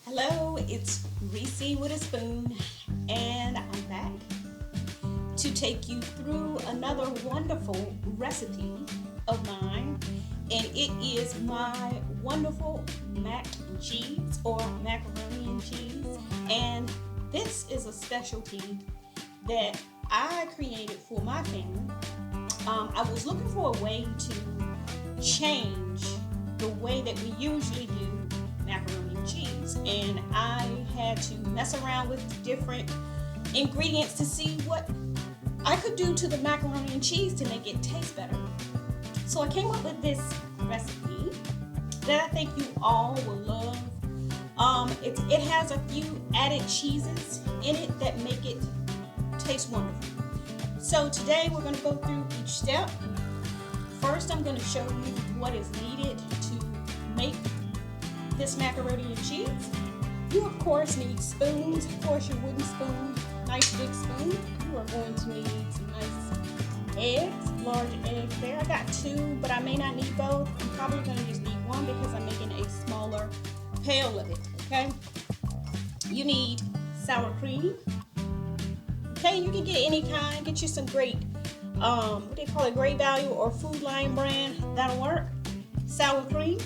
Hello, it's Reesie-WIT-A-Spoon, and I'm back to take you through another wonderful recipe of mine, and it is my wonderful mac and cheese or macaroni and cheese. And this is a specialty that I created for my family. I was looking for a way to change the way that we usually do macaroni and cheese, and I had to mess around with different ingredients to see what I could do to the macaroni and cheese to make it taste better. So I came up with this recipe that I think you all will love. It has a few added cheeses in it that make it taste wonderful. So today we're going to go through each step. First, I'm going to show you what is needed to make this macaroni and cheese. You of course need spoons, of course your wooden spoon, nice big spoon. You are going to need some nice eggs, large eggs there. I got 2, but I may not need both. I'm probably going to just need 1 because I'm making a smaller pail of it, okay? You need sour cream. Okay, you can get any kind. Get you some great, what they call it, Great Value or Food Line brand. That'll work. Sour cream.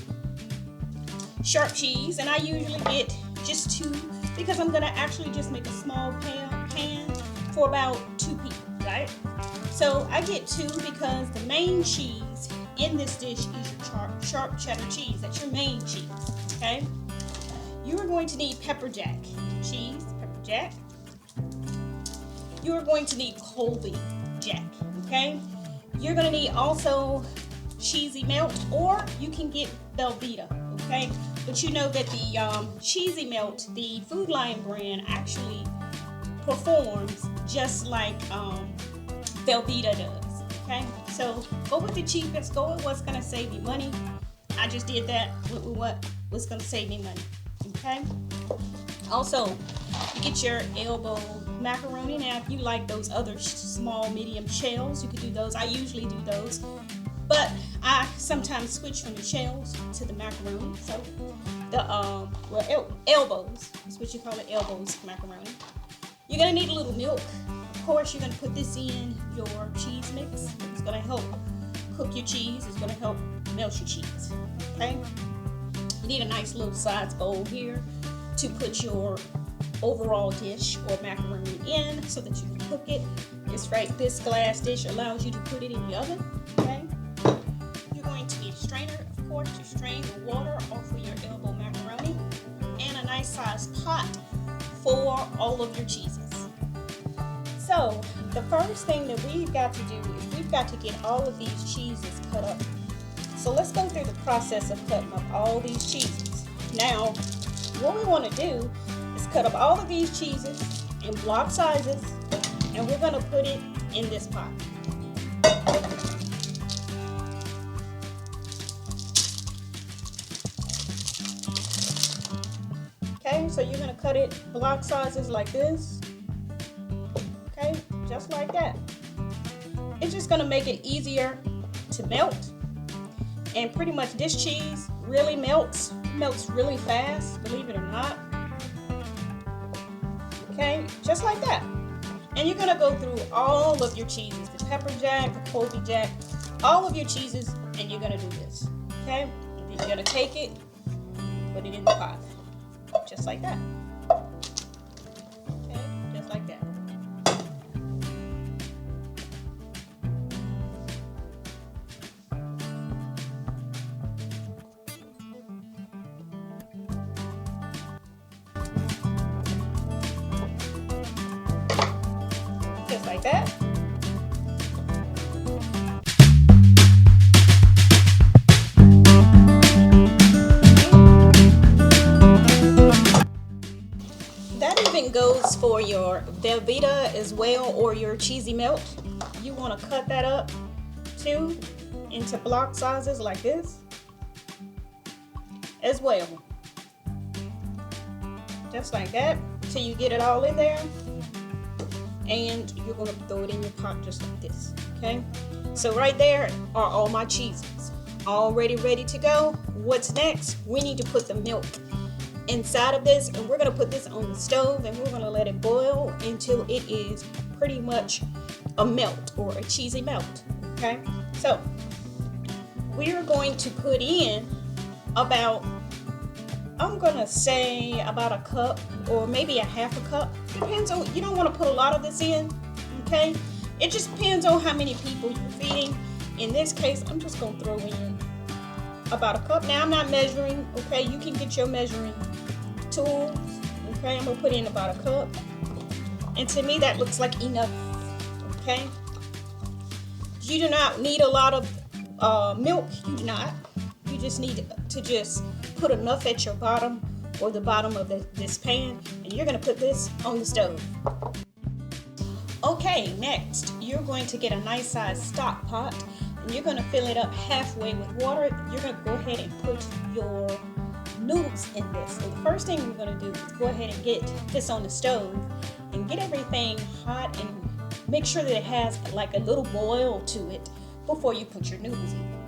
Sharp cheese, and I usually get just 2 because I'm gonna actually just make a small pan for about 2 people, right? So I get 2 because the main cheese in this dish is your sharp cheddar cheese. That's your main cheese, okay? You are going to need pepper jack cheese, pepper jack. You are going to need Colby Jack, okay? You're gonna need also cheesy melt, or you can get Velveeta, okay? But you know that the cheesy melt, the Food Line brand, actually performs just like Velveeta does, okay? So go with the cheapest, go with what's gonna save you money. I just did that with what's gonna save me money, okay? Also, you get your elbow macaroni. Now, if you like those other small, medium shells, you could do those. I usually do those. But I sometimes switch from the shells to the macaroni. So the elbows is what you call it, elbows macaroni. You're gonna need a little milk. Of course, you're gonna put this in your cheese mix. It's gonna help cook your cheese. It's gonna help melt your cheese. Okay. You need a nice little size bowl here to put your overall dish or macaroni in so that you can cook it. It's right. This glass dish allows you to put it in the oven. Okay. You're going to need a strainer, of course, to strain the water off of your elbow macaroni, and a nice sized pot for all of your cheeses. So the first thing that we've got to do is we've got to get all of these cheeses cut up. So let's go through the process of cutting up all these cheeses. Now, what we want to do is cut up all of these cheeses in block sizes, and we're going to put it in this pot. Okay, so you're going to cut it block sizes like this. Okay, just like that. It's just going to make it easier to melt. And pretty much this cheese really melts really fast, believe it or not. Okay, just like that. And you're gonna go through all of your cheeses, the pepper jack, the Colby jack, all of your cheeses, and you're gonna do this. Okay, and then you're gonna take it, put it in the pot, just like that. Okay, just like that. Just like that. That even goes for your Velveeta as well, or your cheesy melt. You want to cut that up too into block sizes like this as well. Just like that, till you get it all in there. And you're going to throw it in your pot just like this, okay? So right there are all my cheeses, already ready to go. What's next? We need to put the milk inside of this, and we're going to put this on the stove, and we're going to let it boil until it is pretty much a melt or a cheesy melt. Okay, so we are going to put in about, I'm going to say about a cup or maybe a half a cup. Depends on, you don't want to put a lot of this in, okay? It just depends on how many people you're feeding. In this case, I'm just going to throw in about a cup. Now, I'm not measuring, okay? You can get your measuring tools, okay? I'm going to put in about a cup. And to me, that looks like enough, okay? You do not need a lot of milk. You do not. You just need to just put enough at your bottom or the bottom of this pan, and you're going to put this on the stove. Okay, next, you're going to get a nice size stock pot, and you're going to fill it up halfway with water. You're going to go ahead and put your noodles in this. So the first thing you're going to do is go ahead and get this on the stove and get everything hot and make sure that it has like a little boil to it before you put your noodles in.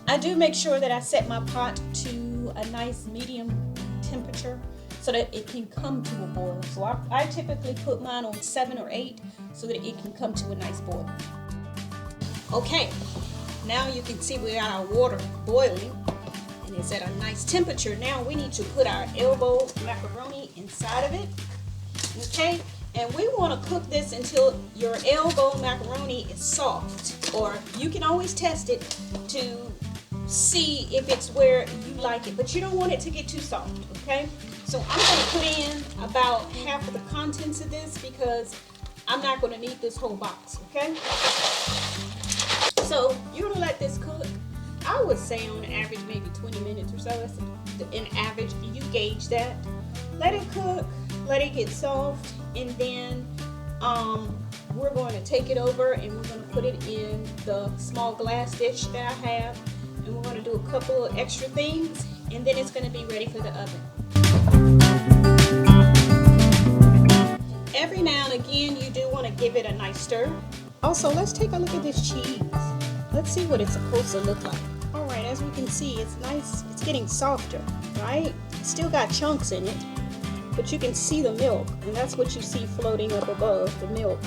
I do make sure that I set my pot to a nice medium temperature so that it can come to a boil. So I typically put mine on 7 or 8 so that it can come to a nice boil. Okay, now you can see we got our water boiling and it's at a nice temperature. Now we need to put our elbow macaroni inside of it, okay? And we want to cook this until your elbow macaroni is soft, or you can always test it to see if it's where you like it, but you don't want it to get too soft, okay? So I'm going to put in about half of the contents of this because I'm not going to need this whole box, okay? So you're going to let this cook. I would say on average maybe 20 minutes or so. That's an average. You gauge that. Let it cook. Let it get soft, and then we're going to take it over and we're going to put it in the small glass dish that I have, and we're going to do a couple of extra things, and then it's going to be ready for the oven. Every now and again you do want to give it a nice stir. Also, let's take a look at this cheese. Let's see what it's supposed to look like. Alright, as we can see, it's nice. It's getting softer, right? It's still got chunks in it, but you can see the milk, and that's what you see floating up above, the milk.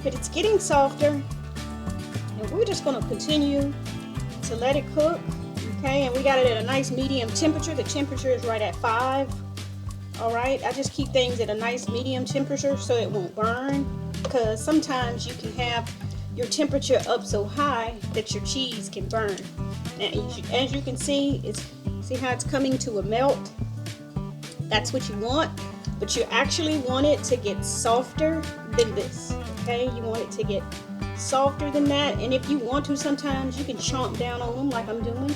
But it's getting softer, and we're just going to continue to let it cook, okay? And we got it at a nice medium temperature. The temperature is right at 5. Alright, I just keep things at a nice medium temperature so it won't burn, because sometimes you can have your temperature up so high that your cheese can burn. Now, as you can see, see how it's coming to a melt? That's what you want, but you actually want it to get softer than this, okay? You want it to get softer than that, and if you want to, sometimes you can chomp down on them like I'm doing.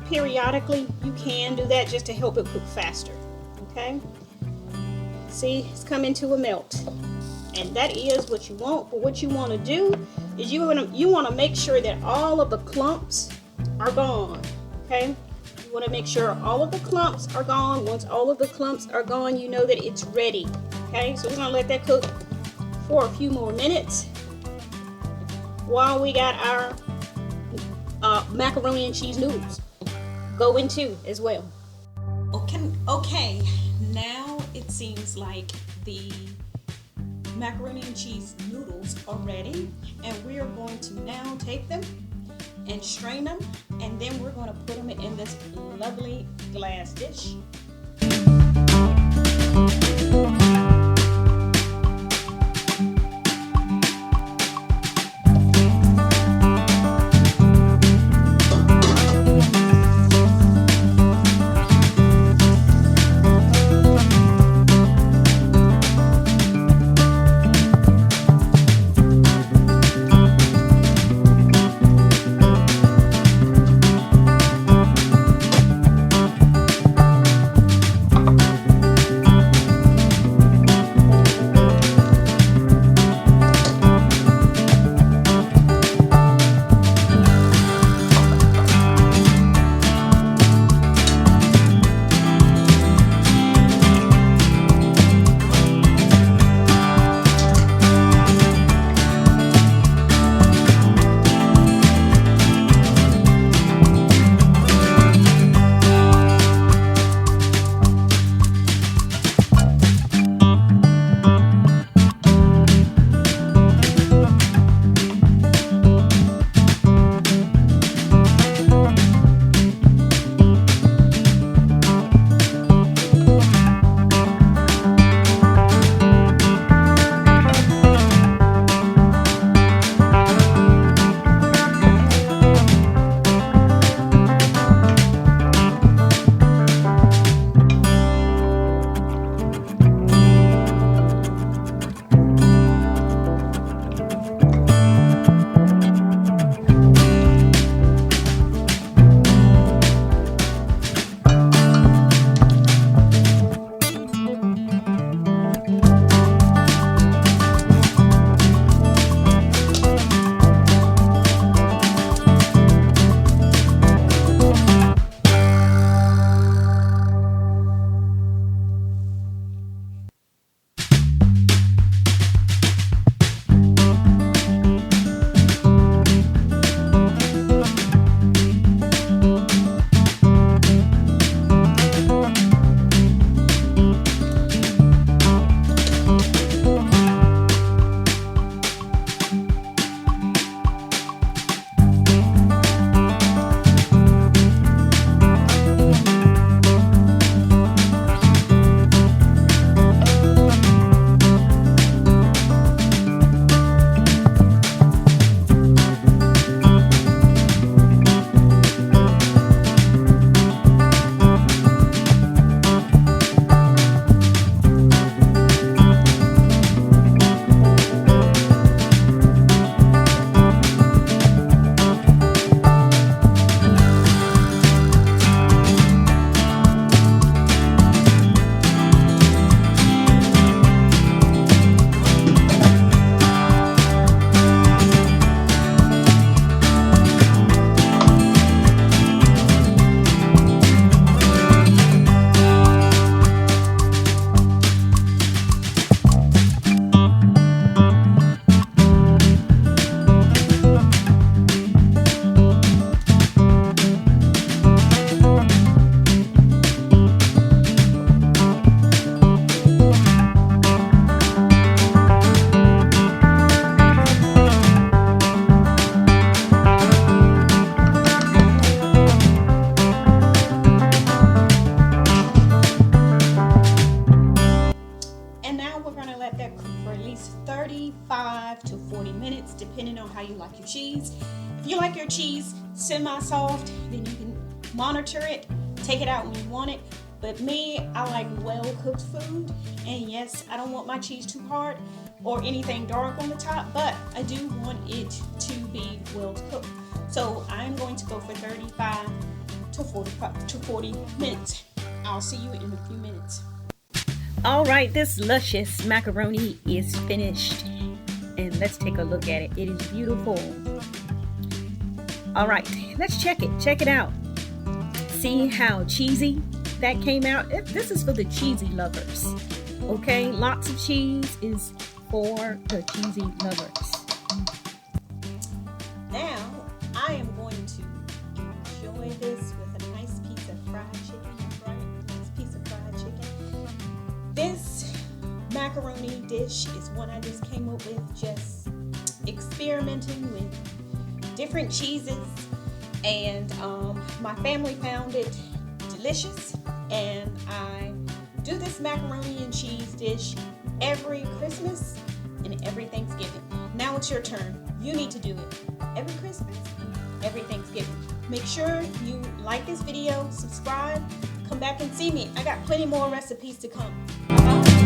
Periodically, you can do that just to help it cook faster, okay? See, it's coming to a melt, and that is what you want. But what you want to do is you want to make sure that all of the clumps are gone, okay? You want to make sure all of the clumps are gone. Once all of the clumps are gone, you know that it's ready, okay? So we're going to let that cook for a few more minutes while we got our macaroni and cheese noodles going too as well. Okay, now it seems like the macaroni and cheese noodles are ready, and we are going to now take them and strain them, and then we're going to put them in this lovely glass dish. soft, then you can monitor it, take it out when you want it. But me, I like well-cooked food, and yes, I don't want my cheese too hard or anything dark on the top, but I do want it to be well cooked. So I'm going to go for 35 to 40 minutes. I'll see you in a few minutes. All right, this luscious macaroni is finished, and let's take a look at it. It is beautiful. All right, let's check it out. See how cheesy that came out? This is for the cheesy lovers, okay? Lots of cheese is for the cheesy lovers. Now, I am going to enjoy this with a nice piece of fried chicken, right? Nice piece of fried chicken. This macaroni dish is one I just came up with, just experimenting with different cheeses, and my family found it delicious, and I do this macaroni and cheese dish every Christmas and every Thanksgiving. Now it's your turn. You need to do it every Christmas and every Thanksgiving. Make sure you like this video, subscribe, come back and see me. I got plenty more recipes to come. Bye.